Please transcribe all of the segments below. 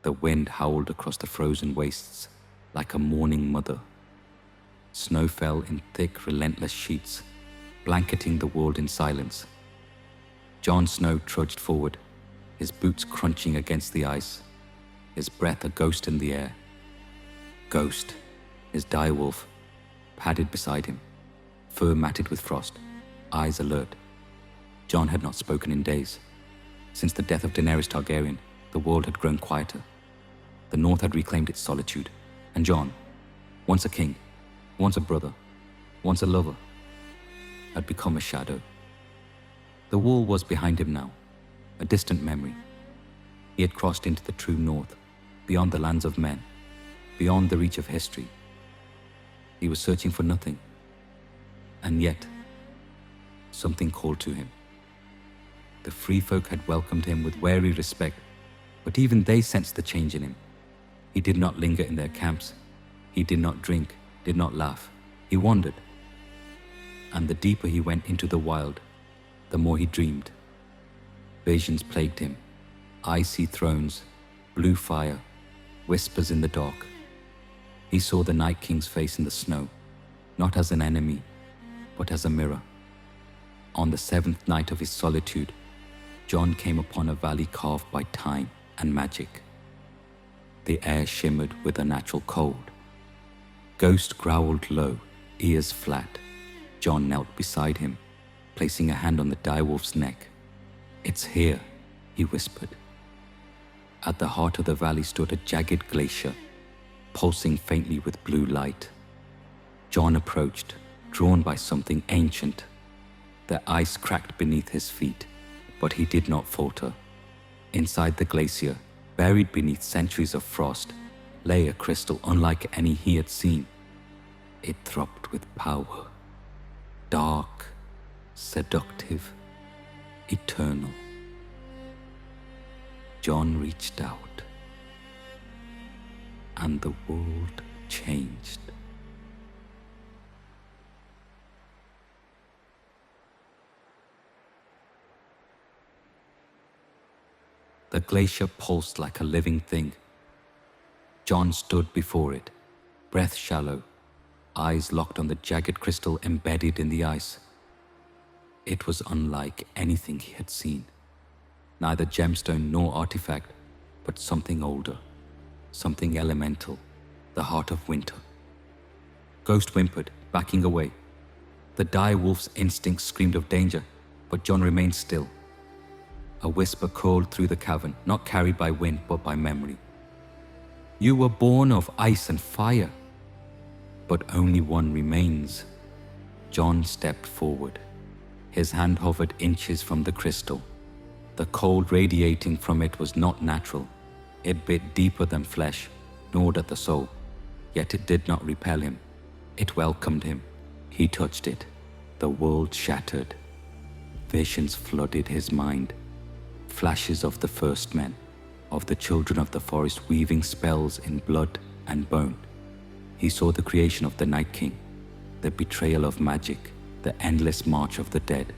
The wind howled across the frozen wastes like a mourning mother. Snow fell in thick, relentless sheets, blanketing the world in silence. Jon Snow trudged forward, his boots crunching against the ice, his breath a ghost in the air. Ghost, his direwolf, padded beside him, fur matted with frost, eyes alert. Jon had not spoken in days. Since the death of Daenerys Targaryen, the world had grown quieter. The North had reclaimed its solitude, and Jon, once a king, once a brother, once a lover, had become a shadow. The wall was behind him now, a distant memory. He had crossed into the true North, beyond the lands of men, beyond the reach of history. He was searching for nothing, and yet, something called to him. The free folk had welcomed him with wary respect, but even they sensed the change in him. He did not linger in their camps. He did not drink, did not laugh. He wandered. And the deeper he went into the wild, the more he dreamed. Visions plagued him, icy thrones, blue fire, whispers in the dark. He saw the Night King's face in the snow, not as an enemy, but as a mirror. On the 7th night of his solitude, Jon came upon a valley carved by time and magic. The air shimmered with a natural cold. Ghost growled low, ears flat. Jon knelt beside him, placing a hand on the direwolf's neck. "It's here," he whispered. At the heart of the valley stood a jagged glacier, pulsing faintly with blue light. Jon approached, drawn by something ancient. The ice cracked beneath his feet, but he did not falter. Inside the glacier, buried beneath centuries of frost, lay a crystal unlike any he had seen. It throbbed with power, dark, seductive, eternal. Jon reached out, and the world changed. The glacier pulsed like a living thing. Jon stood before it, breath shallow, eyes locked on the jagged crystal embedded in the ice. It was unlike anything he had seen. Neither gemstone nor artifact, but something older, something elemental, the heart of winter. Ghost whimpered, backing away. The direwolf's instincts screamed of danger, but Jon remained still. A whisper crawled through the cavern, not carried by wind, but by memory. "You were born of ice and fire, but only one remains." Jon stepped forward. His hand hovered inches from the crystal. The cold radiating from it was not natural. It bit deeper than flesh, gnawed at the soul. Yet it did not repel him. It welcomed him. He touched it. The world shattered. Visions flooded his mind. Flashes of the first men, of the children of the forest weaving spells in blood and bone. He saw the creation of the Night King, the betrayal of magic, the endless march of the dead.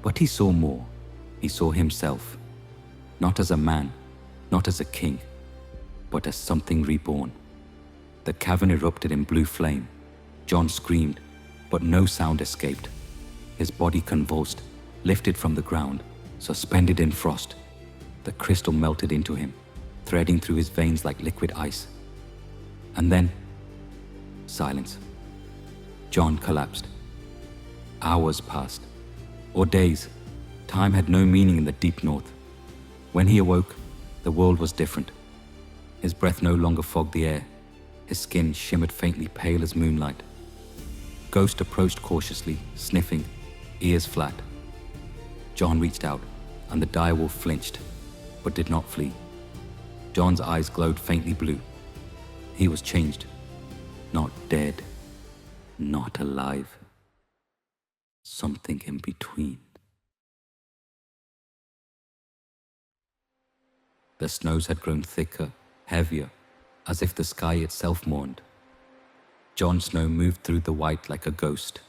But he saw more. He saw himself, not as a man, not as a king, but as something reborn. The cavern erupted in blue flame. Jon screamed, but no sound escaped. His body convulsed, lifted from the ground, suspended in frost. The crystal melted into him, threading through his veins like liquid ice. And then, silence. Jon collapsed. Hours passed, or days. Time had no meaning in the deep north. When he awoke, the world was different. His breath no longer fogged the air. His skin shimmered faintly pale as moonlight. Ghost approached cautiously, sniffing, ears flat. Jon reached out, and the direwolf flinched, but did not flee. Jon's eyes glowed faintly blue. He was changed, not dead, not alive. Something in between. The snows had grown thicker, heavier, as if the sky itself mourned. Jon Snow moved through the white like a ghost,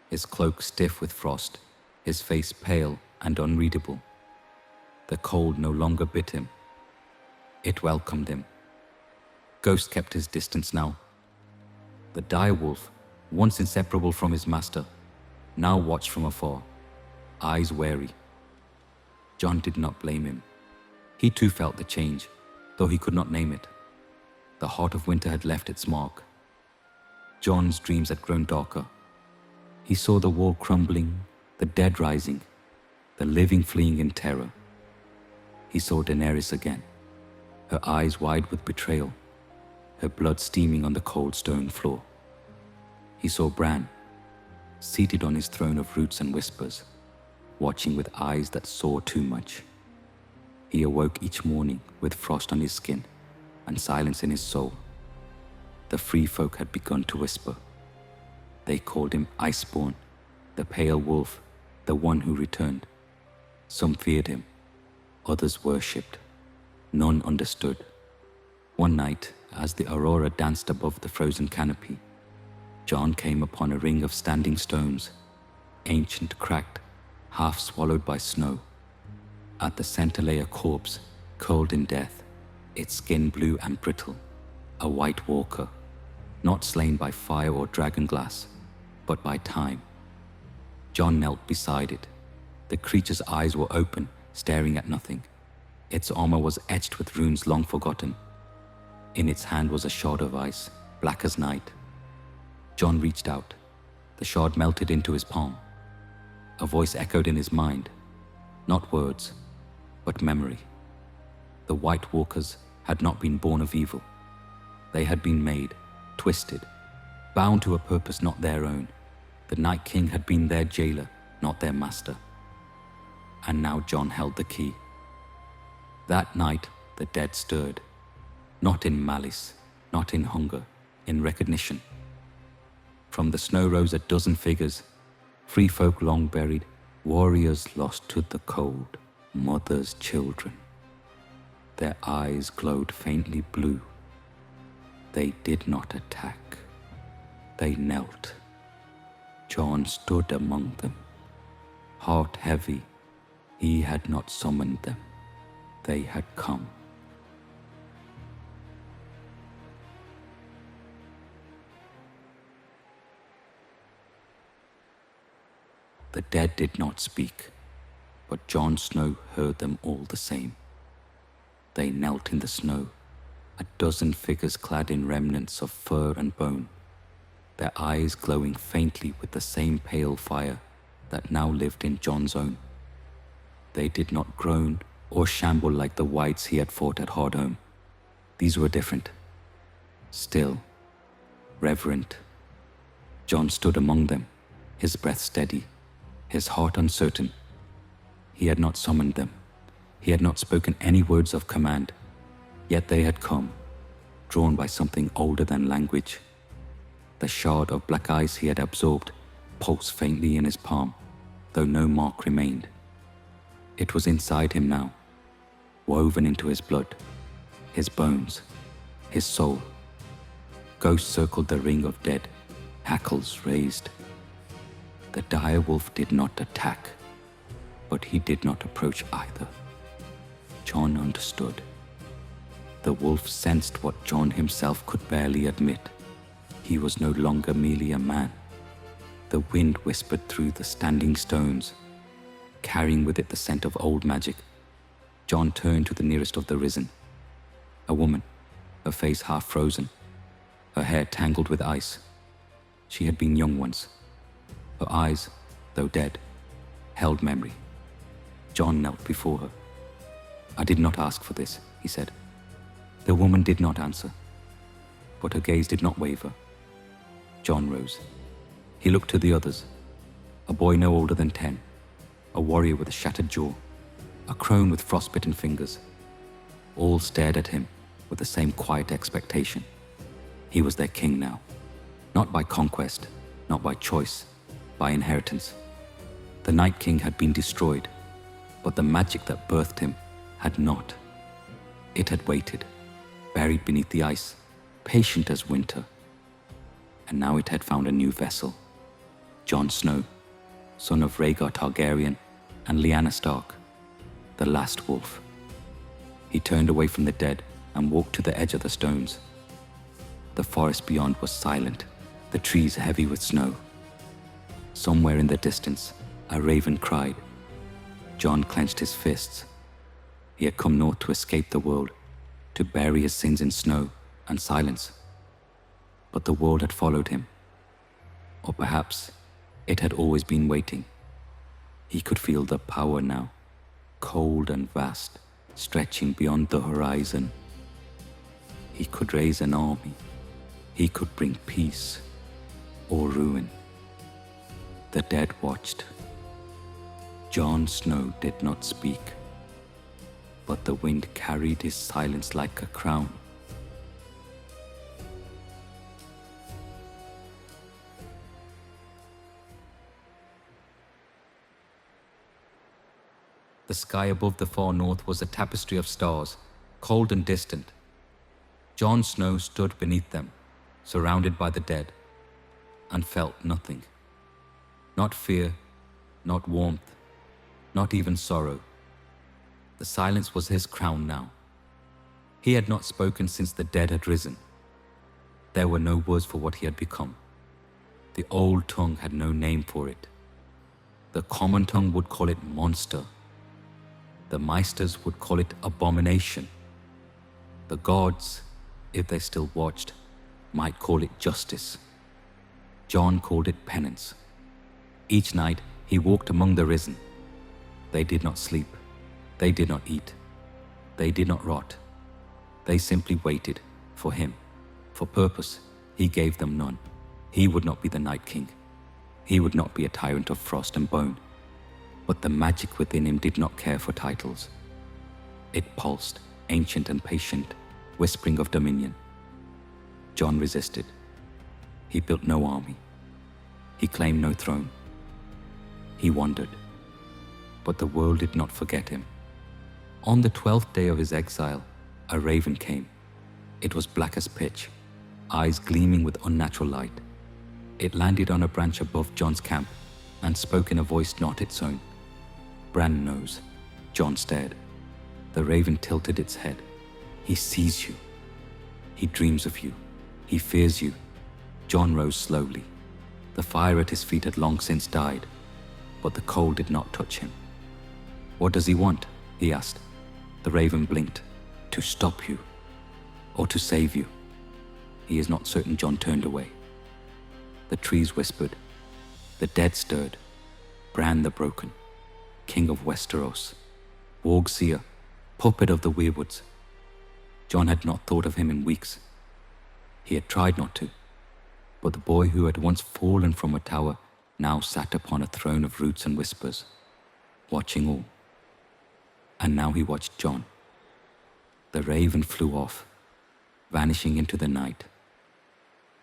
his cloak stiff with frost, his face pale and unreadable. The cold no longer bit him. It welcomed him. Ghost kept his distance now. The dire wolf, once inseparable from his master, now watched from afar, eyes wary. Jon did not blame him. He too felt the change, though he could not name it. The heart of winter had left its mark. Jon's dreams had grown darker. He saw the wall crumbling, the dead rising, the living fleeing in terror. He saw Daenerys again, her eyes wide with betrayal, her blood steaming on the cold stone floor. He saw Bran, seated on his throne of roots and whispers, watching with eyes that saw too much. He awoke each morning with frost on his skin and silence in his soul. The free folk had begun to whisper. They called him Iceborn, the pale wolf, the one who returned. Some feared him, others worshipped. None understood. One night, as the aurora danced above the frozen canopy, Jon came upon a ring of standing stones, ancient, cracked, half swallowed by snow. At the center lay a corpse, curled in death, its skin blue and brittle, a white walker, not slain by fire or dragon glass, but by time. Jon knelt beside it. The creature's eyes were open, staring at nothing. Its armor was etched with runes long forgotten. In its hand was a shard of ice, black as night. Jon reached out. The shard melted into his palm. A voice echoed in his mind, not words, but memory. The White Walkers had not been born of evil. They had been made, twisted, bound to a purpose not their own. The Night King had been their jailer, not their master. And now Jon held the key. That night, the dead stirred, not in malice, not in hunger, in recognition. From the snow rose a dozen figures, free folk long buried, warriors lost to the cold, mothers, children. Their eyes glowed faintly blue. They did not attack. They knelt. Jon stood among them, heart heavy. He had not summoned them. They had come. The dead did not speak, but Jon Snow heard them all the same. They knelt in the snow, a dozen figures clad in remnants of fur and bone, their eyes glowing faintly with the same pale fire that now lived in Jon's own. They did not groan or shamble like the whites he had fought at Hardhome. These were different. Still, reverent. Jon stood among them, his breath steady, his heart uncertain. He had not summoned them. He had not spoken any words of command. Yet they had come, drawn by something older than language. The shard of black ice he had absorbed pulsed faintly in his palm, though no mark remained. It was inside him now, woven into his blood, his bones, his soul. Ghosts circled the ring of dead, hackles raised. The dire wolf did not attack, but he did not approach either. Jon understood. The wolf sensed what Jon himself could barely admit. He was no longer merely a man. The wind whispered through the standing stones, carrying with it the scent of old magic. Jon turned to the nearest of the risen. A woman, her face half frozen, her hair tangled with ice. She had been young once. Her eyes, though dead, held memory. Jon knelt before her. "I did not ask for this," he said. The woman did not answer, but her gaze did not waver. Jon rose. He looked to the others, a boy no older than 10, a warrior with a shattered jaw, a crone with frostbitten fingers. All stared at him with the same quiet expectation. He was their king now, not by conquest, not by choice, by inheritance. The Night King had been destroyed, but the magic that birthed him had not. It had waited, buried beneath the ice, patient as winter. And now it had found a new vessel. Jon Snow, son of Rhaegar Targaryen and Lyanna Stark, the last wolf. He turned away from the dead and walked to the edge of the stones. The forest beyond was silent, the trees heavy with snow. Somewhere in the distance, a raven cried. Jon clenched his fists. He had come north to escape the world, to bury his sins in snow and silence. But the world had followed him. Or perhaps it had always been waiting. He could feel the power now, cold and vast, stretching beyond the horizon. He could raise an army. He could bring peace or ruin. The dead watched. Jon Snow did not speak, but the wind carried his silence like a crown. The sky above the far north was a tapestry of stars, cold and distant. Jon Snow stood beneath them, surrounded by the dead, and felt nothing. Not fear, not warmth, not even sorrow. The silence was his crown now. He had not spoken since the dead had risen. There were no words for what he had become. The old tongue had no name for it. The common tongue would call it monster. The Meisters would call it abomination. The gods, if they still watched, might call it justice. Jon called it penance. Each night he walked among the risen. They did not sleep. They did not eat. They did not rot. They simply waited for him. For purpose, he gave them none. He would not be the Night King. He would not be a tyrant of frost and bone. But the magic within him did not care for titles. It pulsed, ancient and patient, whispering of dominion. Jon resisted. He built no army. He claimed no throne. He wandered. But the world did not forget him. On the 12th day of his exile, a raven came. It was black as pitch, eyes gleaming with unnatural light. It landed on a branch above Jon's camp and spoke in a voice not its own. Bran knows. Jon stared. The raven tilted its head. He sees you. He dreams of you. He fears you. Jon rose slowly. The fire at his feet had long since died, but the cold did not touch him. What does he want? He asked. The raven blinked. To stop you, or to save you. He is not certain. Jon turned away. The trees whispered. The dead stirred. Bran the Broken, King of Westeros, Warg Seer, puppet of the weirwoods. Jon had not thought of him in weeks. He had tried not to, but the boy who had once fallen from a tower now sat upon a throne of roots and whispers, watching all. And now he watched Jon. The raven flew off, vanishing into the night.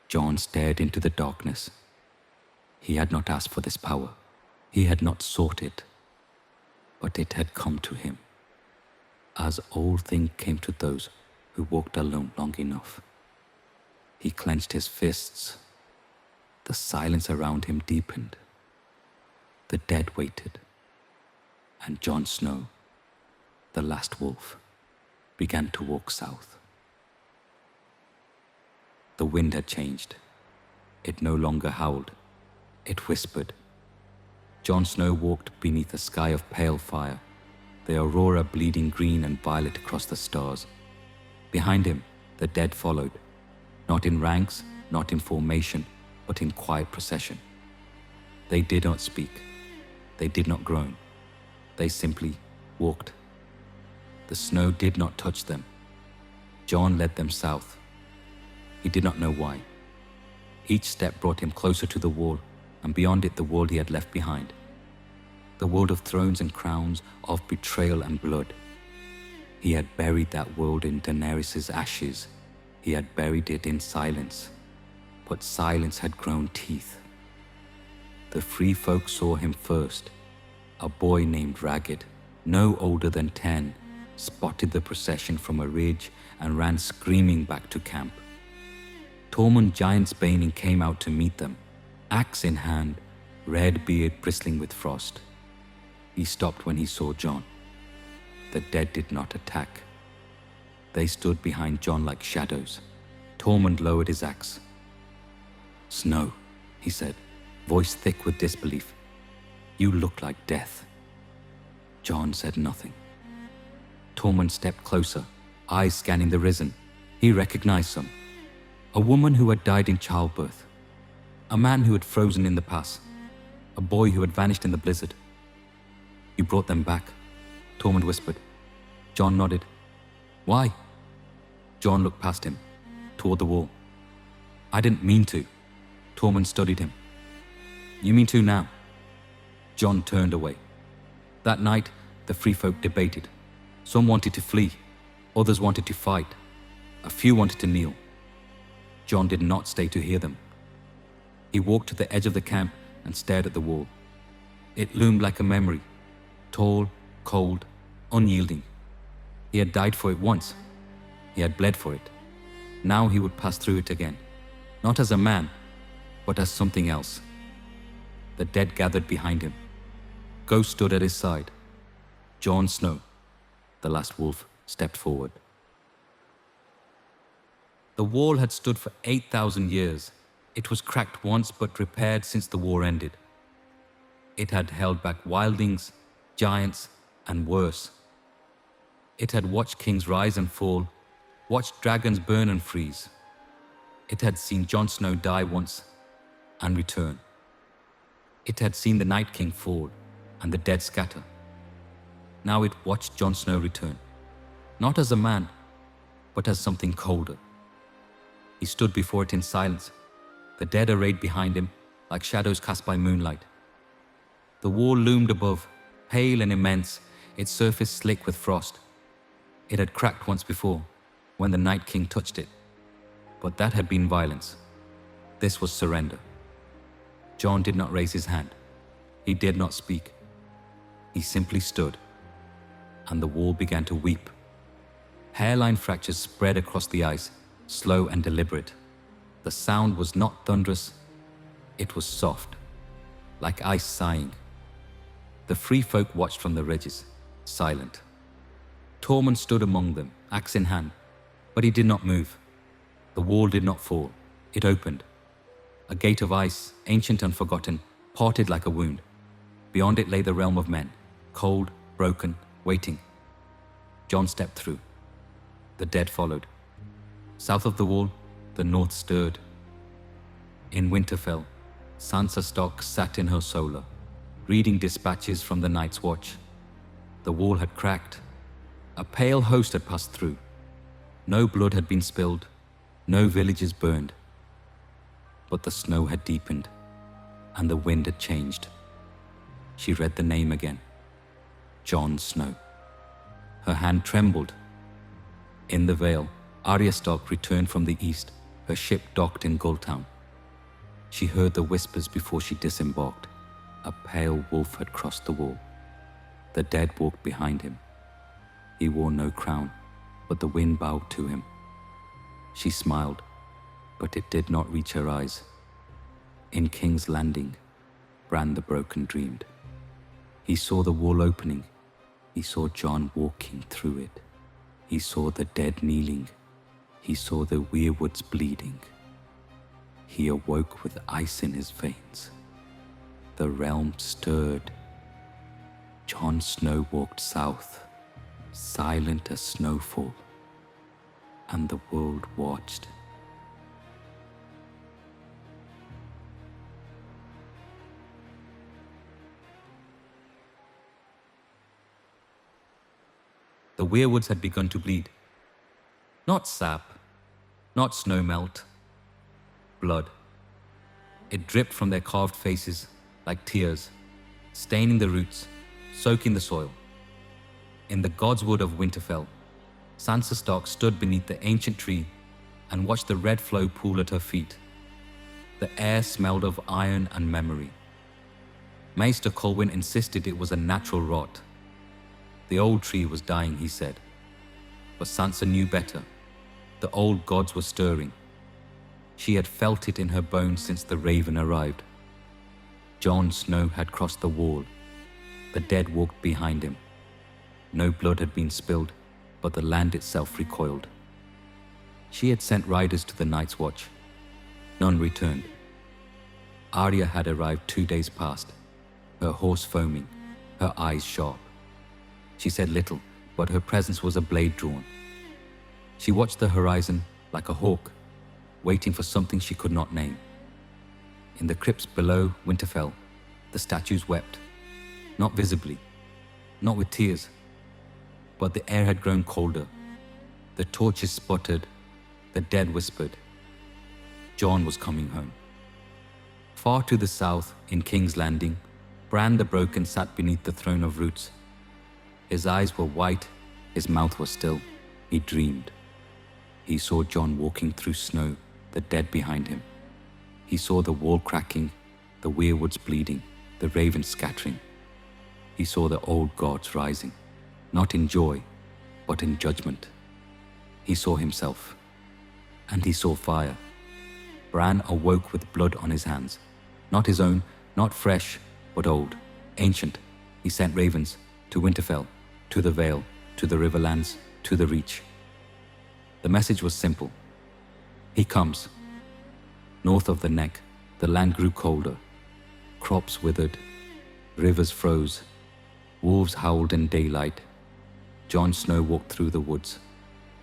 Jon stared into the darkness. He had not asked for this power. He had not sought it. But it had come to him, as all things came to those who walked alone long enough. He clenched his fists. The silence around him deepened. The dead waited. And Jon Snow, the last wolf, began to walk south. The wind had changed. It no longer howled. It whispered. Jon Snow walked beneath a sky of pale fire, the aurora bleeding green and violet across the stars. Behind him, the dead followed, not in ranks, not in formation, but in quiet procession. They did not speak. They did not groan. They simply walked. The snow did not touch them. Jon led them south. He did not know why. Each step brought him closer to the wall, and beyond it the world he had left behind. The world of thrones and crowns, of betrayal and blood. He had buried that world in Daenerys' ashes. He had buried it in silence. But silence had grown teeth. The free folk saw him first. A boy named Ragged, no older than 10, spotted the procession from a ridge and ran screaming back to camp. Tormund Giantsbane came out to meet them, axe in hand, red beard bristling with frost. He stopped when he saw Jon. The dead did not attack. They stood behind Jon like shadows. Tormund lowered his axe. "Snow," he said, voice thick with disbelief. "You look like death." Jon said nothing. Tormund stepped closer, eyes scanning the risen. He recognized some. A woman who had died in childbirth. A man who had frozen in the pass. A boy who had vanished in the blizzard. "You brought them back," Tormund whispered. Jon nodded. "Why?" Jon looked past him, toward the wall. "I didn't mean to." Tormund studied him. "You mean to now?" Jon turned away. That night, the free folk debated. Some wanted to flee, others wanted to fight. A few wanted to kneel. Jon did not stay to hear them. He walked to the edge of the camp and stared at the wall. It loomed like a memory, tall, cold, unyielding. He had died for it once. He had bled for it. Now he would pass through it again, not as a man, but as something else. The dead gathered behind him. Ghost stood at his side. Jon Snow, the last wolf, stepped forward. The wall had stood for 8,000 years. It was cracked once but repaired since the war ended. It had held back wildlings, giants, and worse. It had watched kings rise and fall, watched dragons burn and freeze. It had seen Jon Snow die once and return. It had seen the Night King fall and the dead scatter. Now it watched Jon Snow return, not as a man, but as something colder. He stood before it in silence, the dead arrayed behind him like shadows cast by moonlight. The wall loomed above, pale and immense, its surface slick with frost. It had cracked once before, when the Night King touched it. But that had been violence. This was surrender. Jon did not raise his hand. He did not speak. He simply stood, and the wall began to weep. Hairline fractures spread across the ice, slow and deliberate. The sound was not thunderous. It was soft, like ice sighing. The free folk watched from the ridges, silent. Tormund stood among them, axe in hand, but he did not move. The wall did not fall. It opened. A gate of ice, ancient and forgotten, parted like a wound. Beyond it lay the realm of men, cold, broken, waiting. Jon stepped through. The dead followed. South of the wall, the north stirred. In Winterfell, Sansa Stark sat in her solar, reading dispatches from the Night's Watch. The wall had cracked. A pale host had passed through. No blood had been spilled, no villages burned. But the snow had deepened, and the wind had changed. She read the name again. Jon Snow. Her hand trembled. In the Vale, Arya Stark returned from the east, her ship docked in Gulltown. She heard the whispers before she disembarked. A pale wolf had crossed the wall. The dead walked behind him. He wore no crown, but the wind bowed to him. She smiled, but it did not reach her eyes. In King's Landing, Bran the Broken dreamed. He saw the wall opening. He saw Jon walking through it. He saw the dead kneeling. He saw the weirwoods bleeding. He awoke with ice in his veins. The realm stirred. Jon Snow walked south, silent as snowfall, and the world watched. The weirwoods had begun to bleed. Not sap, not snow melt, blood. It dripped from their carved faces like tears, staining the roots, soaking the soil. In the Godswood of Winterfell, Sansa Stark stood beneath the ancient tree and watched the red flow pool at her feet. The air smelled of iron and memory. Maester Colwyn insisted it was a natural rot. The old tree was dying, he said. But Sansa knew better. The old gods were stirring. She had felt it in her bones since the raven arrived. Jon Snow had crossed the wall. The dead walked behind him. No blood had been spilled. but the land itself recoiled. She had sent riders to the Night's Watch. None returned. Arya had arrived 2 days past, her horse foaming, her eyes sharp. She said little, but her presence was a blade drawn. She watched the horizon like a hawk, waiting for something she could not name. In the crypts below Winterfell, the statues wept, not visibly, not with tears, but the air had grown colder. The torches sputtered, the dead whispered. Jon was coming home. Far to the south, in King's Landing, Bran the Broken sat beneath the throne of roots. His eyes were white, his mouth was still. He dreamed. He saw Jon walking through snow, the dead behind him. He saw the wall cracking, the weirwoods bleeding, the ravens scattering. He saw the old gods rising, not in joy, but in judgment. He saw himself, and he saw fire. Bran awoke with blood on his hands, not his own, not fresh, but old, ancient. He sent ravens to Winterfell, to the Vale, to the Riverlands, to the Reach. The message was simple. He comes. North of the neck, the land grew colder. Crops withered, rivers froze, wolves howled in daylight. Jon Snow walked through the woods,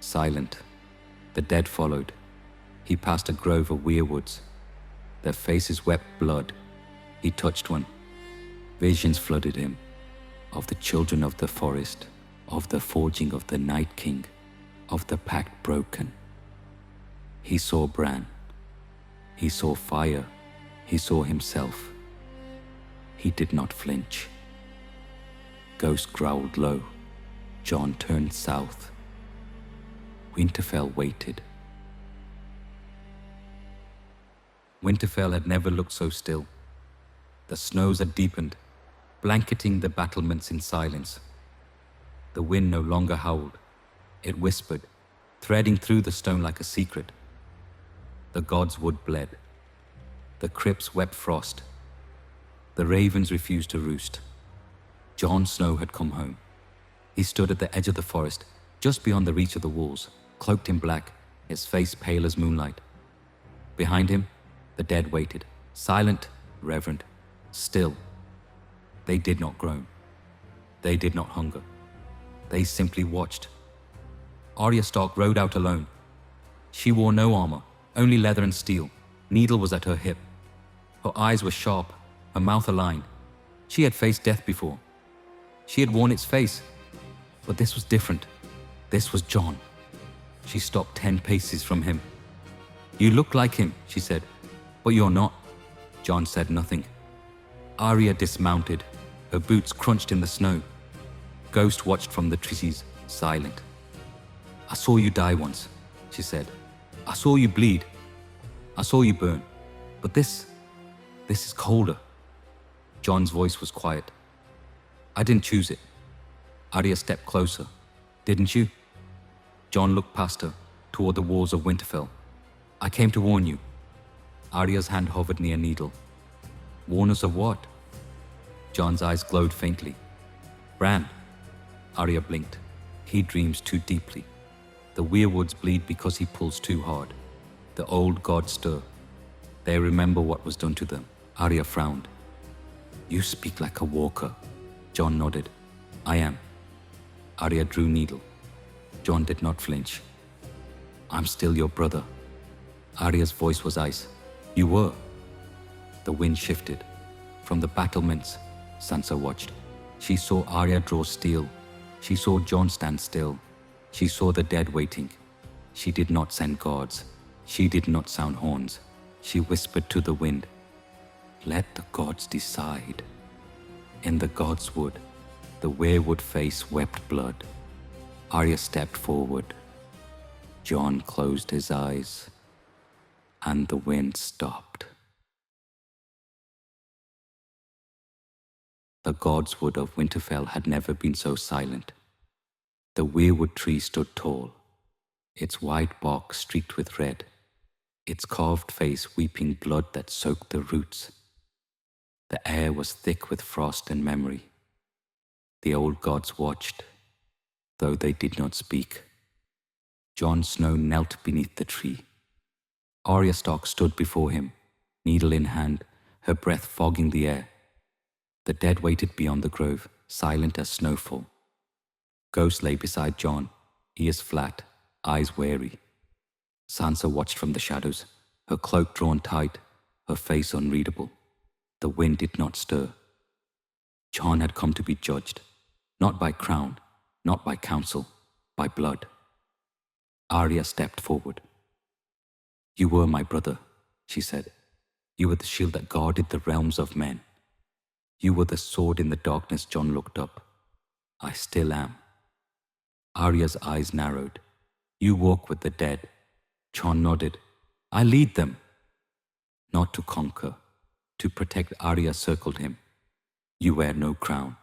silent. The dead followed. He passed a grove of weirwoods. Their faces wept blood. He touched one. Visions flooded him, of the children of the forest, of the forging of the Night King, of the pact broken. He saw Bran. He saw fire. He saw himself. He did not flinch. Ghost growled low. Jon turned south. Winterfell waited. Winterfell had never looked so still. The snows had deepened, blanketing the battlements in silence. The wind no longer howled. It whispered, threading through the stone like a secret. The gods' wood bled. The crypts wept frost. The ravens refused to roost. Jon Snow had come home. He stood at the edge of the forest, just beyond the reach of the walls, cloaked in black, his face pale as moonlight. Behind him, the dead waited, silent, reverent, still. They did not groan. They did not hunger. They simply watched. Arya Stark rode out alone. She wore no armor, only leather and steel. Needle was at her hip. Her eyes were sharp, her mouth aligned. She had faced death before. She had worn its face. But this was different. This was Jon. She stopped 10 paces from him. "You look like him," she said, "but you're not." Jon said nothing. Arya dismounted. Her boots crunched in the snow. Ghost watched from the trees, silent. "I saw you die once," she said. "I saw you bleed. I saw you burn. But this is colder." Jon's voice was quiet. "I didn't choose it." Arya stepped closer. "Didn't you?" Jon looked past her, toward the walls of Winterfell. "I came to warn you." Arya's hand hovered near Needle. "Warn us of what?" Jon's eyes glowed faintly. "Bran." Arya blinked. "He dreams too deeply. The weirwoods bleed because he pulls too hard. The old gods stir. They remember what was done to them." Arya frowned. "You speak like a walker." Jon nodded. "I am." Arya drew Needle. Jon did not flinch. "I'm still your brother." Arya's voice was ice. "You were." The wind shifted. From the battlements, Sansa watched. She saw Arya draw steel. She saw Jon stand still. She saw the dead waiting. She did not send guards. She did not sound horns. She whispered to the wind, "Let the gods decide." In the gods' wood, the weirwood face wept blood. Arya stepped forward. Jon closed his eyes, and the wind stopped. The gods' wood of Winterfell had never been so silent. The weirwood tree stood tall, its white bark streaked with red, its carved face weeping blood that soaked the roots. The air was thick with frost and memory. The old gods watched. though they did not speak. Jon Snow knelt beneath the tree. Arya Stark stood before him, needle in hand, her breath fogging the air. The dead waited beyond the grove, silent as snowfall. Ghost lay beside Jon, ears flat, eyes wary. Sansa watched from the shadows, her cloak drawn tight, her face unreadable. The wind did not stir. Jon had come to be judged, not by crown, not by counsel, by blood. Arya stepped forward. "You were my brother," she said. "You were the shield that guarded the realms of men. You were the sword in the darkness." Jon looked up. "I still am." Arya's eyes narrowed. "You walk with the dead." Jon nodded. "I lead them." Not to conquer, to protect. Arya circled him. "You wear no crown.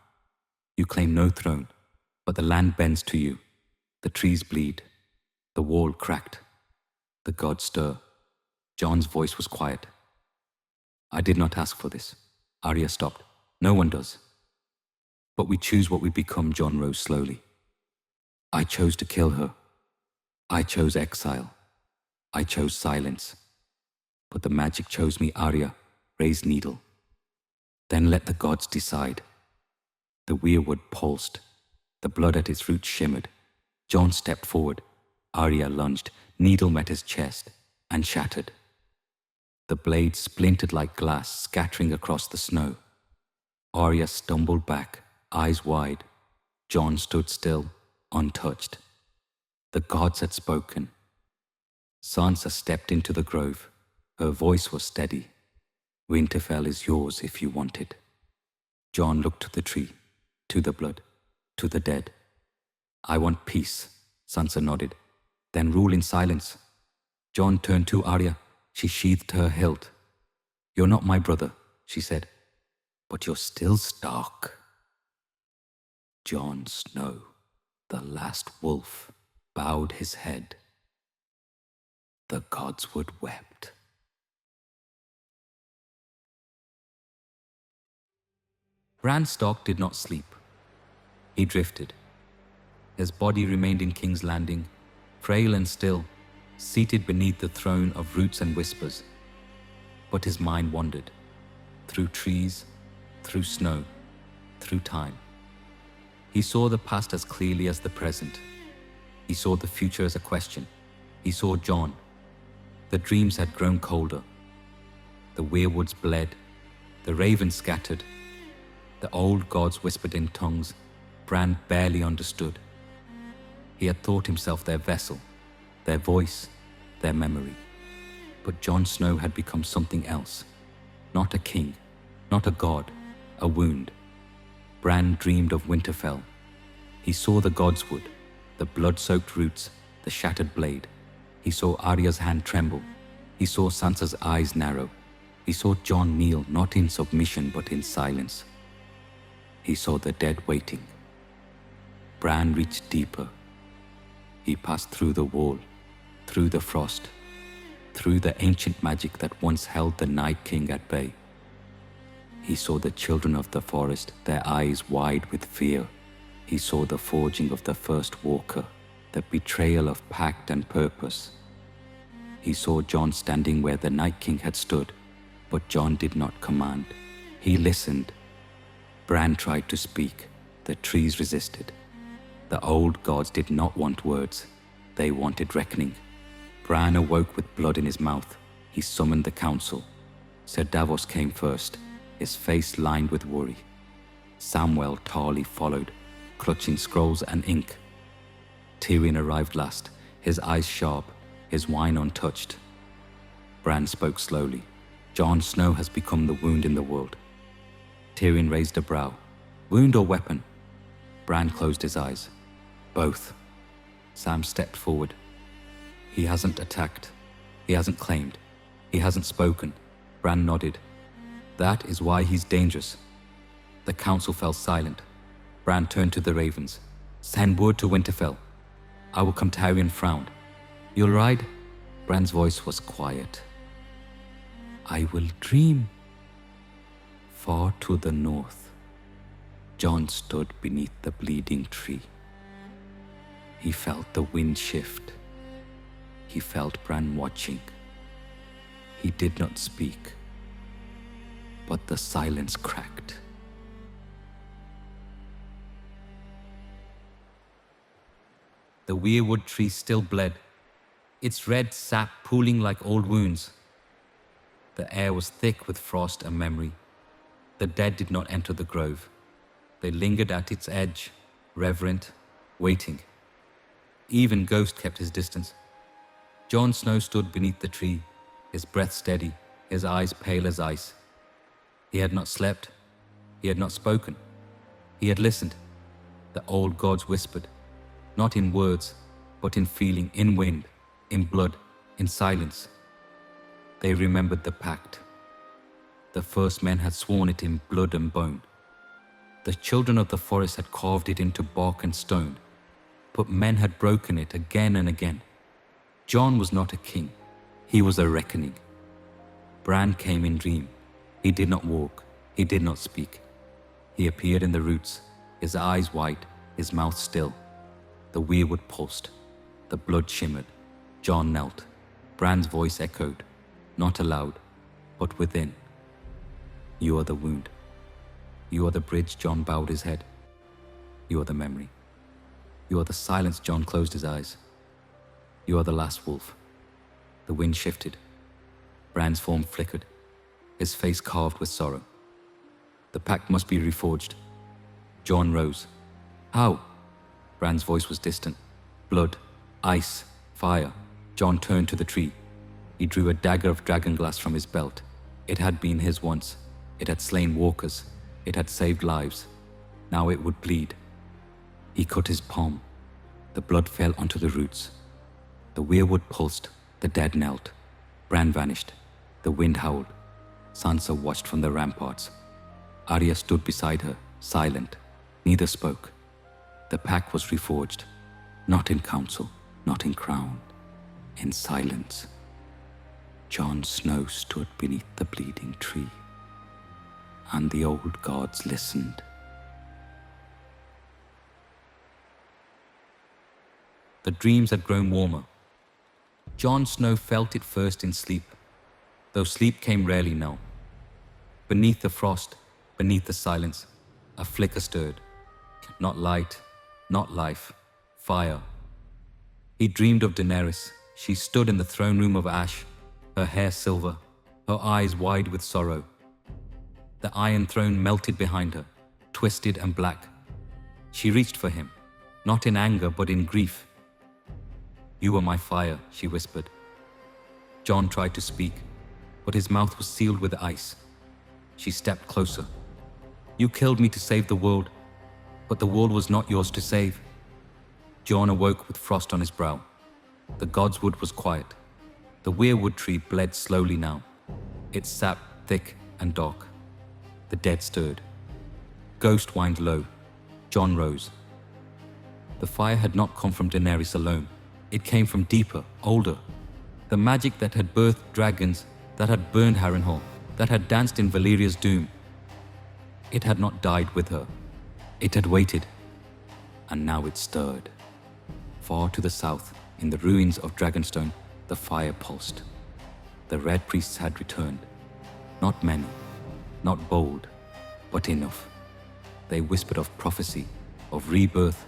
You claim no throne, but the land bends to you. The trees bleed. The wall cracked. The gods stir." Jon's voice was quiet. "I did not ask for this." Arya stopped. "No one does. But we choose what we become." Jon rose slowly. "I chose to kill her. I chose exile. I chose silence. But the magic chose me." Arya raised needle. "Then let the gods decide." The weirwood pulsed. The blood at its roots shimmered. Jon stepped forward. Arya lunged. Needle met his chest and shattered. The blade splintered like glass, scattering across the snow. Arya stumbled back, eyes wide. Jon stood still, untouched. The gods had spoken. Sansa stepped into the grove. Her voice was steady. "Winterfell is yours if you want it." Jon looked to the tree, to the blood, to the dead. "I want peace," Sansa nodded. "Then rule in silence." Jon turned to Arya. She sheathed her hilt. "You're not my brother," she said, "but you're still Stark." Jon Snow, the last wolf, bowed his head. The godswood wept. Bran Stark did not sleep. He drifted. His body remained in King's Landing, frail and still, seated beneath the throne of roots and whispers. But his mind wandered, through trees, through snow, through time. He saw the past as clearly as the present. He saw the future as a question. He saw Jon. The dreams had grown colder. The weirwoods bled. The ravens scattered. The old gods whispered in tongues Bran barely understood. He had thought himself their vessel, their voice, their memory. But Jon Snow had become something else. Not a king, not a god, a wound. Bran dreamed of Winterfell. He saw the godswood, the blood-soaked roots, the shattered blade. He saw Arya's hand tremble. He saw Sansa's eyes narrow. He saw Jon kneel not in submission but in silence. He saw the dead waiting. Bran reached deeper. He passed through the wall, through the frost, through the ancient magic that once held the Night King at bay. He saw the children of the forest, their eyes wide with fear. He saw the forging of the first walker, the betrayal of pact and purpose. He saw Jon standing where the Night King had stood, but Jon did not command. He listened. Bran tried to speak. The trees resisted. The old gods did not want words. They wanted reckoning. Bran awoke with blood in his mouth. He summoned the council. Sir Davos came first, his face lined with worry. Samwell Tarly followed, clutching scrolls and ink. Tyrion arrived last, his eyes sharp, his wine untouched. Bran spoke slowly. Jon Snow has become the wound in the world. Tyrion raised a brow. Wound or weapon? Bran closed his eyes. Both. Sam stepped forward. He hasn't attacked. He hasn't claimed. He hasn't spoken. Bran nodded. That is why he's dangerous. The council fell silent. Bran turned to the ravens. Send word to Winterfell. I will come. Tyrion frowned. You'll ride? Bran's voice was quiet. I will dream. Far to the north, Jon stood beneath the bleeding tree. He felt the wind shift. He felt Bran watching. He did not speak, but the silence cracked. The weirwood tree still bled, its red sap pooling like old wounds. The air was thick with frost and memory. The dead did not enter the grove. They lingered at its edge, reverent, waiting. Even Ghost kept his distance. Jon Snow stood beneath the tree, his breath steady, his eyes pale as ice. He had not slept. He had not spoken. He had listened. The old gods whispered, not in words, but in feeling, in wind, in blood, in silence. They remembered the pact. The first men had sworn it in blood and bone. The children of the forest had carved it into bark and stone, but men had broken it again and again. Jon was not a king. He was a reckoning. Bran came in dream. He did not walk. He did not speak. He appeared in the roots, his eyes wide, his mouth still. The weirwood pulsed. The blood shimmered. Jon knelt. Bran's voice echoed, not aloud, but within. You are the wound. You are the bridge. Jon bowed his head. You are the memory. You are the silence. Jon closed his eyes. You are the last wolf. The wind shifted. Bran's form flickered, his face carved with sorrow. The pact must be reforged. Jon rose. How? Bran's voice was distant. Blood, ice, fire. Jon turned to the tree. He drew a dagger of dragonglass from his belt. It had been his once. It had slain walkers. It had saved lives. Now it would bleed. He cut his palm. The blood fell onto the roots. The weirwood pulsed. The dead knelt. Bran vanished. The wind howled. Sansa watched from the ramparts. Arya stood beside her, silent. Neither spoke. The pact was reforged. Not in council, not in crown. In silence. Jon Snow stood beneath the bleeding tree. And the old gods listened. The dreams had grown warmer. Jon Snow felt it first in sleep, though sleep came rarely now. Beneath the frost, beneath the silence, a flicker stirred. Not light, not life, fire. He dreamed of Daenerys. She stood in the throne room of ash, her hair silver, her eyes wide with sorrow. The iron throne melted behind her, twisted and black. She reached for him, not in anger but in grief. You are my fire, she whispered. Jon tried to speak, but his mouth was sealed with ice. She stepped closer. You killed me to save the world, but the world was not yours to save. Jon awoke with frost on his brow. The god's wood was quiet. The weirwood tree bled slowly now, its sap thick and dark. The dead stirred. Ghost whined low. Jon rose. The fire had not come from Daenerys alone. It came from deeper, older. The magic that had birthed dragons, that had burned Harrenhal, that had danced in Valeria's doom. It had not died with her. It had waited. And now it stirred. Far to the south, in the ruins of Dragonstone, the fire pulsed. The Red Priests had returned. Not many, not bold, but enough. They whispered of prophecy, of rebirth,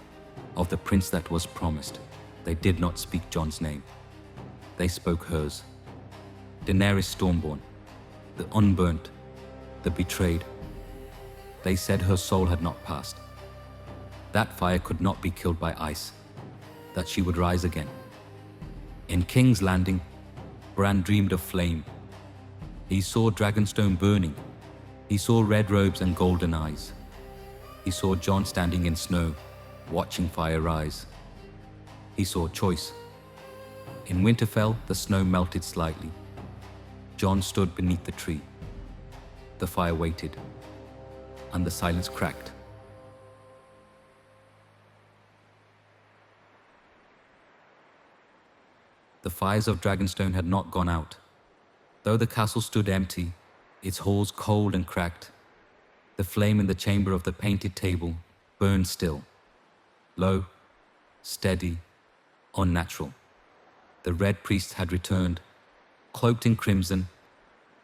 of the prince that was promised. They did not speak Jon's name. They spoke hers. Daenerys Stormborn, the unburnt, the betrayed. They said her soul had not passed. That fire could not be killed by ice, that she would rise again. In King's Landing, Bran dreamed of flame. He saw Dragonstone burning. He saw red robes and golden eyes. He saw Jon standing in snow, watching fire rise. He saw choice. In Winterfell, the snow melted slightly. Jon stood beneath the tree. The fire waited, and the silence cracked. The fires of Dragonstone had not gone out. Though the castle stood empty, its halls cold and cracked, the flame in the chamber of the painted table burned still, low, steady, unnatural. The Red Priests had returned, cloaked in crimson,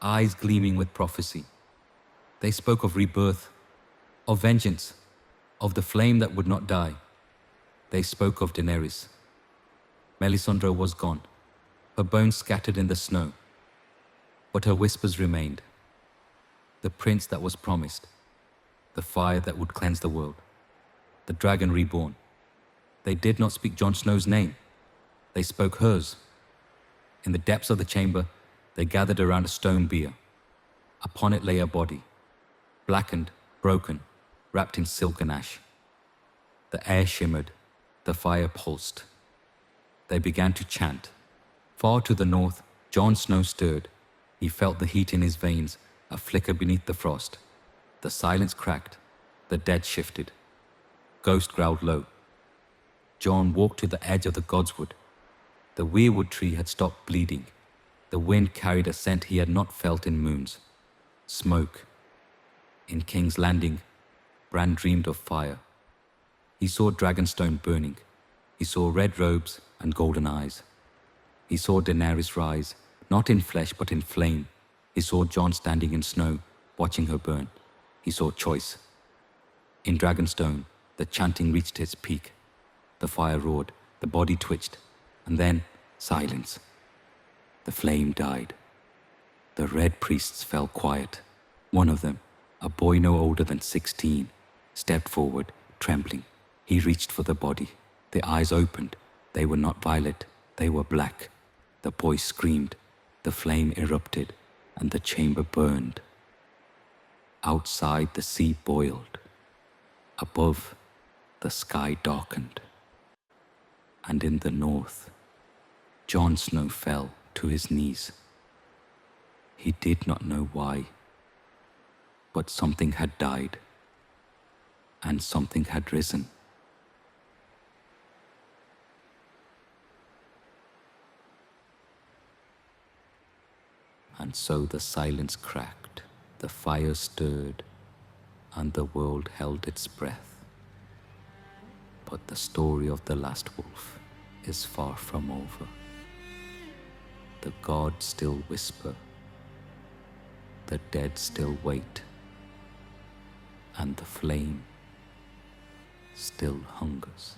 eyes gleaming with prophecy. They spoke of rebirth, of vengeance, of the flame that would not die. They spoke of Daenerys. Melisandre was gone, her bones scattered in the snow. But her whispers remained. The prince that was promised, the fire that would cleanse the world, the dragon reborn. They did not speak Jon Snow's name. They spoke hers. In the depths of the chamber, they gathered around a stone bier. Upon it lay a body, blackened, broken, wrapped in silk and ash. The air shimmered, the fire pulsed. They began to chant. Far to the north, Jon Snow stirred. He felt the heat in his veins, a flicker beneath the frost. The silence cracked, the dead shifted. Ghost growled low. Jon walked to the edge of the godswood. The weirwood tree had stopped bleeding. The wind carried a scent he had not felt in moons. Smoke. In King's Landing, Bran dreamed of fire. He saw Dragonstone burning. He saw red robes and golden eyes. He saw Daenerys rise, not in flesh but in flame. He saw Jon standing in snow, watching her burn. He saw choice. In Dragonstone, the chanting reached its peak. The fire roared, the body twitched, and then silence. The flame died. The Red Priests fell quiet. One of them, a boy no older than 16, stepped forward, trembling. He reached for the body. The eyes opened. They were not violet, they were black. The boy screamed. The flame erupted, and the chamber burned. Outside, the sea boiled. Above, the sky darkened. And in the north, Jon Snow fell to his knees. He did not know why, but something had died, and something had risen. And so the silence cracked, the fire stirred, and the world held its breath. But the story of the last wolf is far from over. The gods still whisper, the dead still wait, and the flame still hungers.